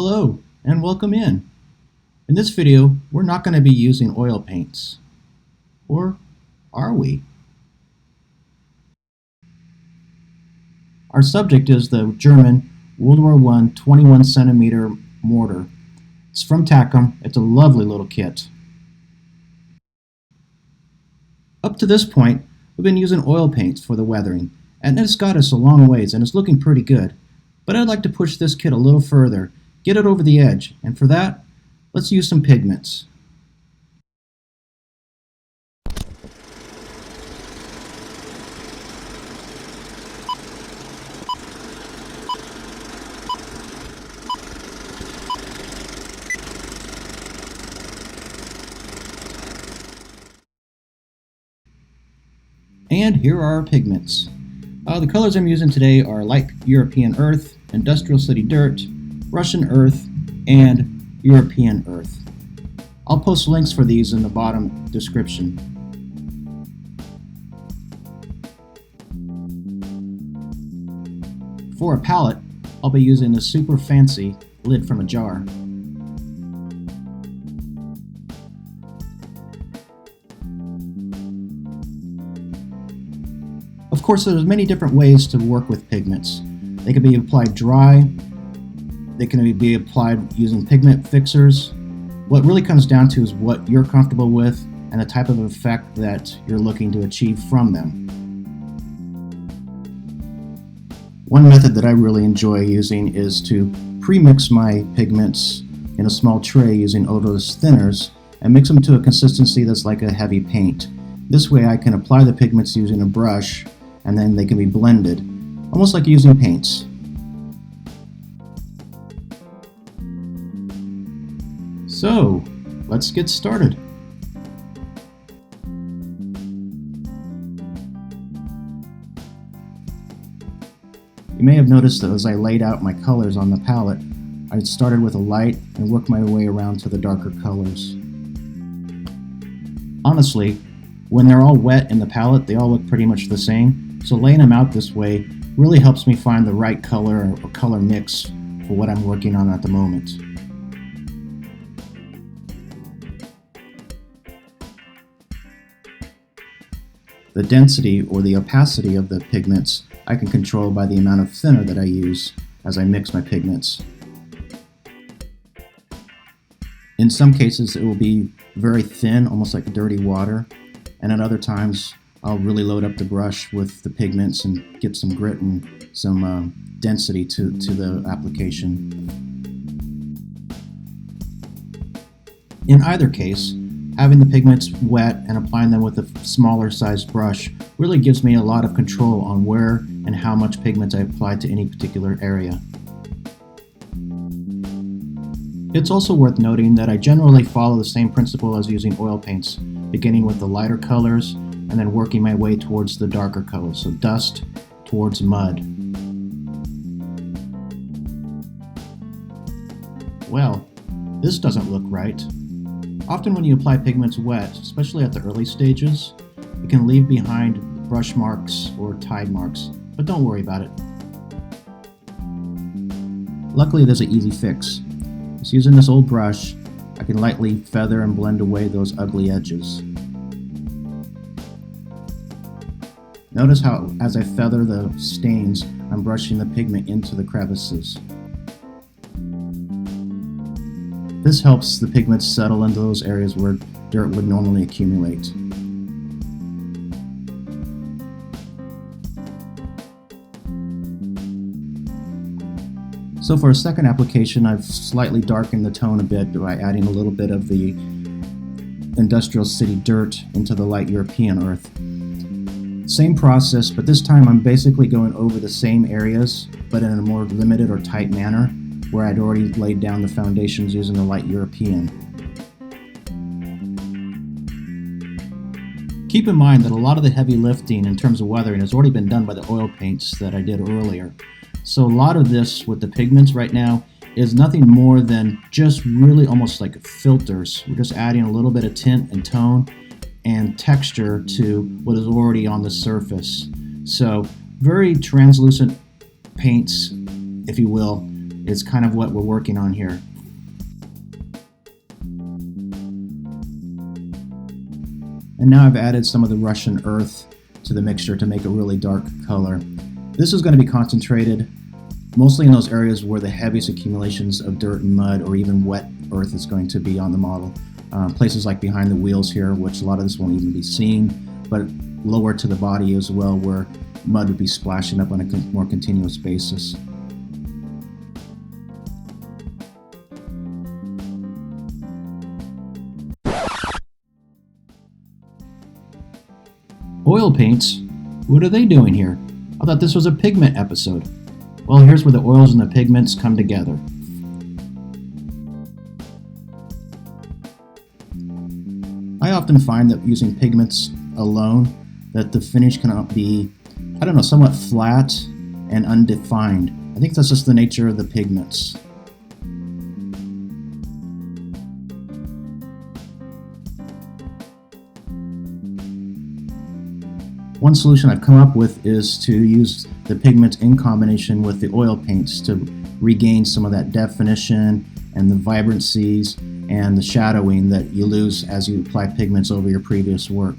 Hello and welcome in. In this video, we're not going to be using oil paints. Or are we? Our subject is the German World War I 21 centimeter mortar. It's from Takom. It's a lovely little kit. Up to this point, we've been using oil paints for the weathering, and it's got us a long ways and it's looking pretty good. But I'd like to push this kit a little further, get it over the edge, and for that, let's use some pigments. And here are our pigments. The colors I'm using today are light European earth, industrial city dirt, Russian earth, and European earth. I'll post links for these in the bottom description. For a palette, I'll be using a super fancy lid from a jar. Of course, there's many different ways to work with pigments. They can be applied dry, they can be applied using pigment fixers. What really comes down to is what you're comfortable with and the type of effect that you're looking to achieve from them. One method that I really enjoy using is to pre-mix my pigments in a small tray using odorless thinners and mix them to a consistency that's like a heavy paint. This way I can apply the pigments using a brush and then they can be blended, almost like using paints. So, let's get started. You may have noticed that as I laid out my colors on the palette, I started with a light and worked my way around to the darker colors. Honestly, when they're all wet in the palette, they all look pretty much the same. So laying them out this way really helps me find the right color or color mix for what I'm working on at the moment. The density or the opacity of the pigments I can control by the amount of thinner that I use as I mix my pigments. In some cases it will be very thin, almost like dirty water, and at other times I'll really load up the brush with the pigments and get some grit and some density to the application. In either case, having the pigments wet and applying them with a smaller sized brush really gives me a lot of control on where and how much pigment I apply to any particular area. It's also worth noting that I generally follow the same principle as using oil paints, beginning with the lighter colors and then working my way towards the darker colors, so dust towards mud. Well, this doesn't look right. Often when you apply pigments wet, especially at the early stages, it can leave behind brush marks or tide marks, but don't worry about it. Luckily, there's an easy fix. Just using this old brush, I can lightly feather and blend away those ugly edges. Notice how, as I feather the stains, I'm brushing the pigment into the crevices. This helps the pigments settle into those areas where dirt would normally accumulate. So for a second application, I've slightly darkened the tone a bit by adding a little bit of the industrial city dirt into the light European earth. Same process, but this time I'm basically going over the same areas, but in a more limited or tight manner, where I'd already laid down the foundations using the light European. Keep in mind that a lot of the heavy lifting in terms of weathering has already been done by the oil paints that I did earlier. So a lot of this with the pigments right now is nothing more than just really almost like filters. We're just adding a little bit of tint and tone and texture to what is already on the surface. So very translucent paints, if you will, is kind of what we're working on here. And now I've added some of the Russian earth to the mixture to make a really dark color. This is going to be concentrated mostly in those areas where the heaviest accumulations of dirt and mud or even wet earth is going to be on the model. Places like behind the wheels here, which a lot of this won't even be seen, but lower to the body as well, where mud would be splashing up on a more continuous basis. Oil paints? What are they doing here? I thought this was a pigment episode. Well, here's where the oils and the pigments come together. I often find that using pigments alone, that the finish can be, somewhat flat and undefined. I think that's just the nature of the pigments. One solution I've come up with is to use the pigments in combination with the oil paints to regain some of that definition and the vibrancies and the shadowing that you lose as you apply pigments over your previous work.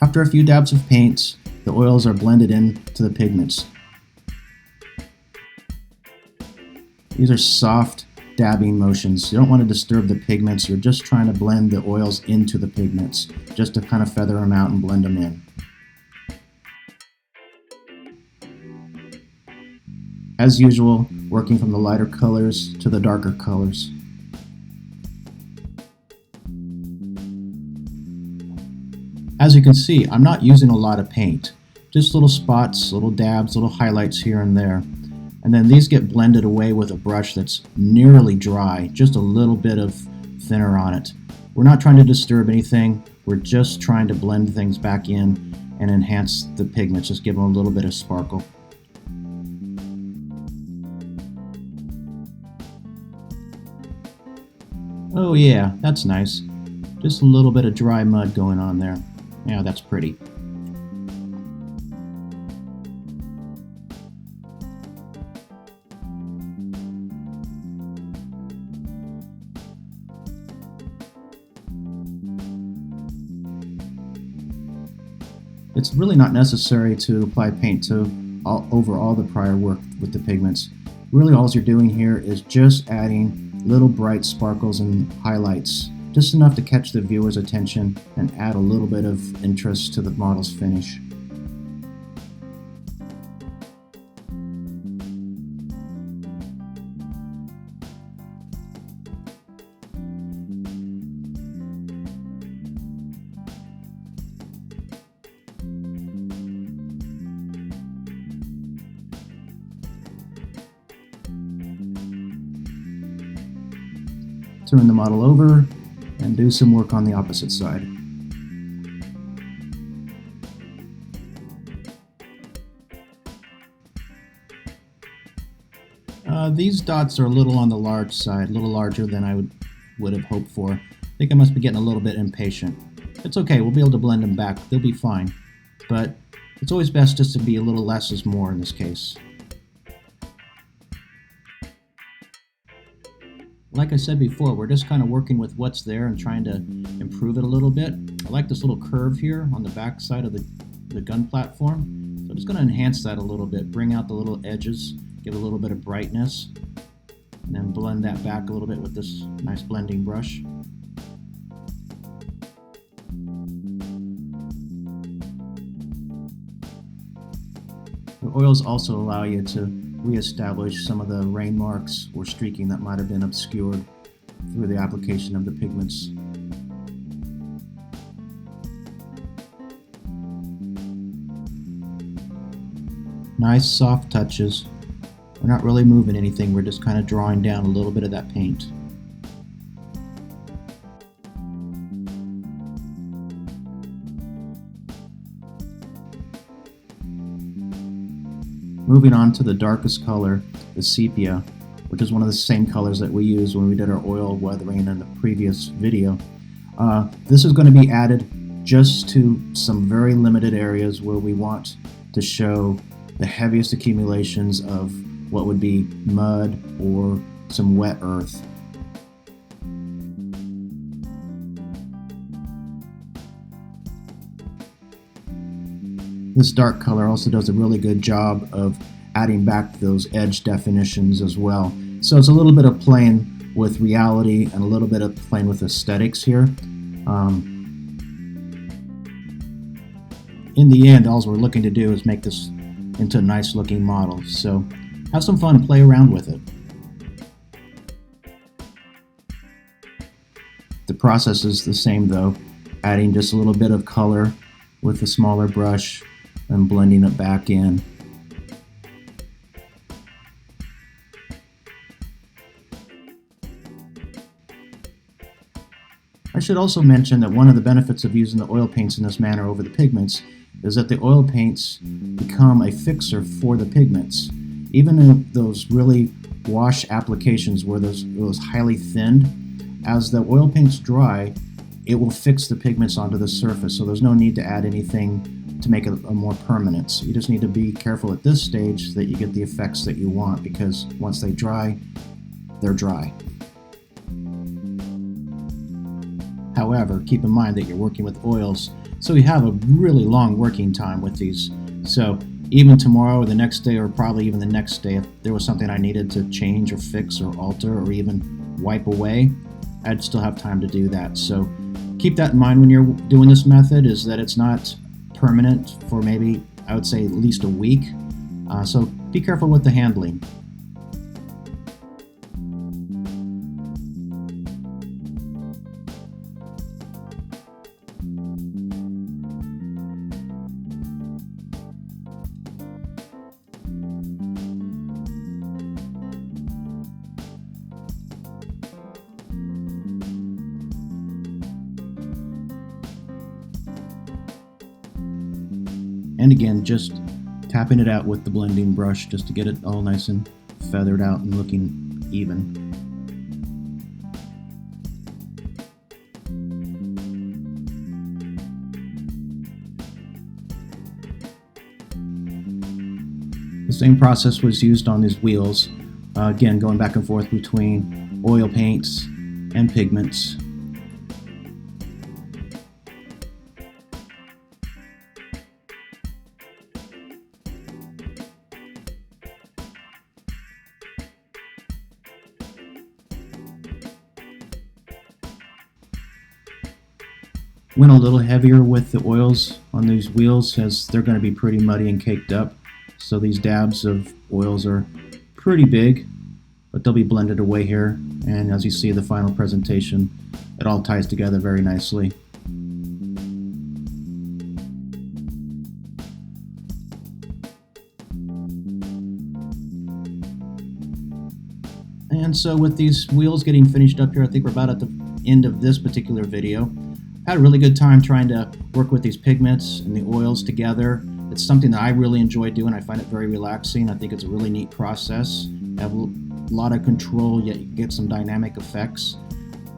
After a few dabs of paint, the oils are blended into the pigments. These are soft dabbing motions. You don't want to disturb the pigments. You're just trying to blend the oils into the pigments, just to kind of feather them out and blend them in. As usual, working from the lighter colors to the darker colors. As you can see, I'm not using a lot of paint. Just little spots, little dabs, little highlights here and there. And then these get blended away with a brush that's nearly dry, just a little bit of thinner on it. We're not trying to disturb anything. We're just trying to blend things back in and enhance the pigments, just give them a little bit of sparkle. Oh yeah, that's nice. Just a little bit of dry mud going on there. Yeah, that's pretty. It's really not necessary to apply paint over all the prior work with the pigments. Really all you're doing here is just adding little bright sparkles and highlights, just enough to catch the viewer's attention and add a little bit of interest to the model's finish. Turn the model over and do some work on the opposite side. These dots are a little on the large side, a little larger than I would have hoped for. I think I must be getting a little bit impatient. It's okay, we'll be able to blend them back, they'll be fine. But it's always best just to be a little less is more in this case. Like I said before, we're just kind of working with what's there and trying to improve it a little bit. I like this little curve here on the back side of the gun platform. So I'm just going to enhance that a little bit, bring out the little edges, give it a little bit of brightness, and then blend that back a little bit with this nice blending brush. The oils also allow you to reestablish some of the rain marks or streaking that might have been obscured through the application of the pigments. Nice soft touches. We're not really moving anything, we're just kind of drawing down a little bit of that paint. Moving on to the darkest color, the sepia. which is one of the same colors that we used when we did our oil weathering in the previous video. This is going to be added just to some very limited areas where we want to show the heaviest accumulations of what would be mud or some wet earth. This dark color also does a really good job of adding back those edge definitions as well. So it's a little bit of playing with reality and a little bit of playing with aesthetics here. In the end, all we're looking to do is make this into a nice looking model. So have some fun, play around with it. The process is the same though, adding just a little bit of color with a smaller brush and blending it back in. I should also mention that one of the benefits of using the oil paints in this manner over the pigments is that the oil paints become a fixer for the pigments. Even in those really wash applications where it was highly thinned, as the oil paints dry, it will fix the pigments onto the surface, so there's no need to add anything to make it a more permanent. So you just need to be careful at this stage that you get the effects that you want, because once they dry, they're dry. However, keep in mind that you're working with oils, so you have a really long working time with these. So even tomorrow or the next day, or probably even the next day, if there was something I needed to change or fix or alter or even wipe away, I'd still have time to do that. So keep that in mind when you're doing this method, is that it's not permanent for maybe, I would say, at least a week. So be careful with the handling. And again, just tapping it out with the blending brush just to get it all nice and feathered out and looking even. The same process was used on these wheels. Again, going back and forth between oil paints and pigments. Went a little heavier with the oils on these wheels, as they're going to be pretty muddy and caked up. So these dabs of oils are pretty big, but they'll be blended away here. And as you see the final presentation, it all ties together very nicely. And so with these wheels getting finished up here, I think we're about at the end of this particular video. Had a really good time trying to work with these pigments and the oils together. It's something that I really enjoy doing. I find it very relaxing. I think it's a really neat process. You have a lot of control, yet you get some dynamic effects.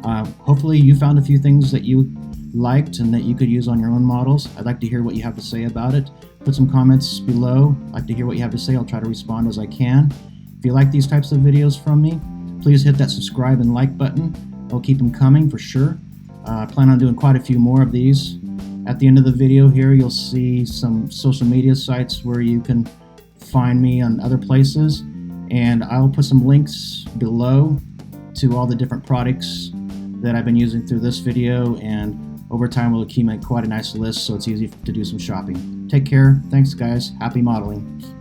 Hopefully you found a few things that you liked and that you could use on your own models. I'd like to hear what you have to say about it. Put some comments below. I'd like to hear what you have to say. I'll try to respond as I can. If you like these types of videos from me, please hit that subscribe and like button. I'll keep them coming for sure. I plan on doing quite a few more of these. At the end of the video here, you'll see some social media sites where you can find me on other places, and I'll put some links below to all the different products that I've been using through this video, and over time we'll accumulate quite a nice list, so it's easy to do some shopping. Take care. Thanks guys. Happy modeling.